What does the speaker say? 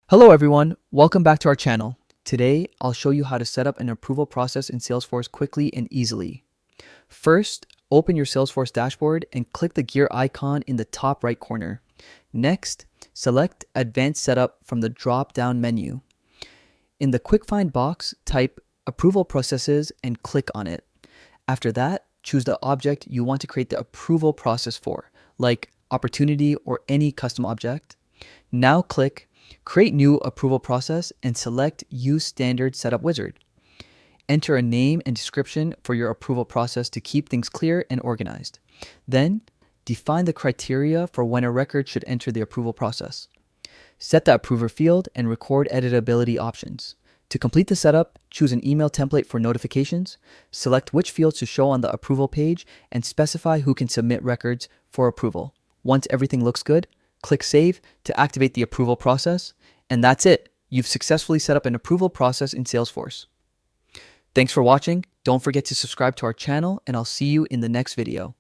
Hello everyone, welcome back to our channel. Today, I'll show you how to set up an approval process in Salesforce quickly and easily. First, open your Salesforce dashboard and click the gear icon in the top right corner. Next, select Advanced Setup from the drop-down menu. In the Quick Find box, type Approval Processes and click on it. After that, choose the object you want to create the approval process for, like Opportunity or any custom object. Now click Create New Approval Process and select Use Standard Setup Wizard. Enter a name and description for your approval process to keep things clear and organized. Then, define the criteria for when a record should enter the approval process. Set the approver field and record editability options. To complete the setup, choose an email template for notifications, select which fields to show on the approval page, and specify who can submit records for approval. Once everything looks good, click Save to activate the approval process, and that's it. You've successfully set up an approval process in Salesforce. Thanks for watching. Don't forget to subscribe to our channel, and I'll see you in the next video.